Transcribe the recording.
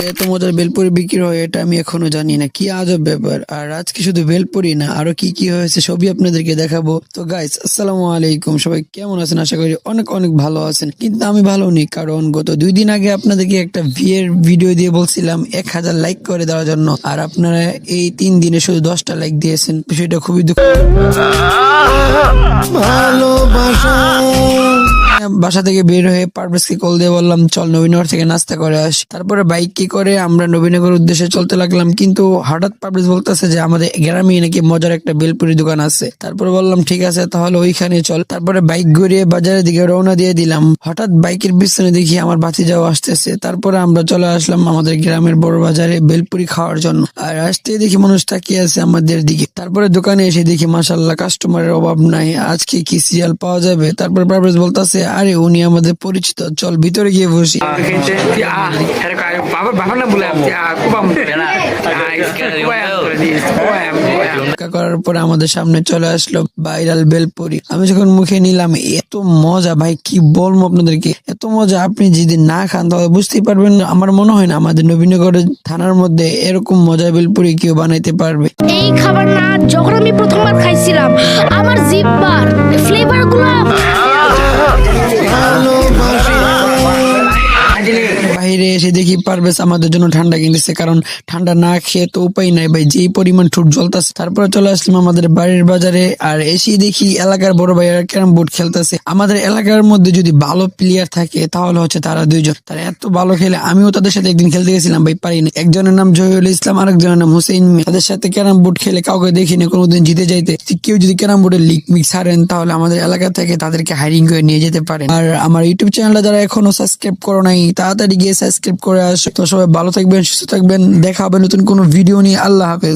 এত মজার বেলপুরি বিক্রি হয় এটা আমি এখনো জানি না, কি আজব ব্যাপার। আর আজকে শুধু বেলপুরি না, আরো কি কি হয়েছে সবই আপনাদেরকে দেখাবো। তো গাইস, আসসালামু আলাইকুম, সবাই কেমন আছেন? আশা করি অনেক অনেক ভালো আছেন, কিন্তু আমি ভালো নেই, কারণ গত 2 দিন আগে আপনাদেরকে একটা বিয়ের ভিডিও দিয়ে বলছিলাম 1000 লাইক করে দেওয়ার জন্য, আর আপনারা এই 3 দিনে শুধু 10টা লাইক দিয়েছেন। বিষয়টা খুবই দুঃখ। বাসা থেকে বের হয়ে পারভেজকে কল দিয়ে বললাম চল নবীনগর থেকে নাস্তা করে আসি। তারপরে বাইক কি করে আমরা নবীনগর উদ্দেশ্যে চলতে লাগলাম, কিন্তু হঠাৎ পারভেজ বলতেছে যে আমাদের গ্রামে নাকি মজার একটা বেলপুরি দোকান আছে। তারপরে বললাম ঠিক আছে, তাহলে ওইখানে চল। তারপরে বাইক ঘুরিয়ে বাজারের দিকে রওনা দিয়ে দিলাম। হঠাৎ বাইকের পিছনে দেখি আমার ভাতিজাও আসতেছে। তারপরে আমরা চলে আসলাম আমাদের গ্রামের বড় বাজারে বেলপুরি খাওয়ার জন্য। আর আসতে দেখি মানুষ তাকিয়ে আছে আমাদের দিকে। তারপরে দোকানে এসে দেখি মাশাআল্লাহ কাস্টমারের অভাব নাই, আজকে কি সিরিয়াল পাওয়া যাবে। তারপরে পারভেজ বলতেছে আরে উনি আমাদের পরিচিত, চল ভিতরে গিয়ে বসি। করার পরে আমাদের সামনে চলে আসলো ভাইরাল বেলপুরি। আমি যখন মুখে নিলাম, এত মজা ভাই, কি বলবো আপনাদেরকে, এত মজা। আপনি যদি না খান তাহলে বুঝতেই পারবেন না। আমার মনে হয় না আমাদের নবীনগরের থানার মধ্যে এরকম মজা বেলপুরি কেউ বানাইতে পারবে। এই খাবার না যখন আমি প্রথমবার খাইছিলাম, আমার জিহ্বার ফ্লেভার গুলো বাইরে এসে দেখি পারভেজ আমাদের জন্য ঠান্ডা কিনতেছে, কারণ ঠান্ডা না খেয়ে তো উপায় নাই ভাই, যেই পরিমাণ ঠোঁট জ্বলতেছে। তারপরে চলে আসলাম আমাদের বাড়ির বাজারে, আর এসে দেখি এলাকার বড় ভাইয়েরা ক্যারাম বোর্ড খেলতেছে। আমাদের এলাকার মধ্যে যদি ভালো প্লেয়ার থাকে তাহলে হচ্ছে তারা 2 জন, তারা এত ভালো খেলে। আমিও তাদের সাথে একদিন খেলতে গেছিলাম ভাই, পারিনি। একজনের নাম জহিরুল ইসলাম, আরেকজনের নাম হুসেইন মিয়া। তাদের সাথে ক্যারাম বোর্ড খেলে কাউকে দেখিনি কোনোদিন জিতে যাইতে। কেউ যদি ক্যারাম বোর্ডের লিগ মিক ছাড়েন তাহলে আমাদের এলাকা থেকে তাদেরকে হায়ারিং করে নিয়ে যেতে পারেন। আর আমার ইউটিউব চ্যানেলটা যারা এখনো সাবস্ক্রাইব করো নাই, তাড়াতাড়ি গিয়ে সাবস্ক্রাইব করে আসো। তো সবাই ভালো থাকবেন, সুস্থ থাকবেন, দেখা হবে নতুন কোনো ভিডিও নিয়ে। আল্লাহ হাফেজ।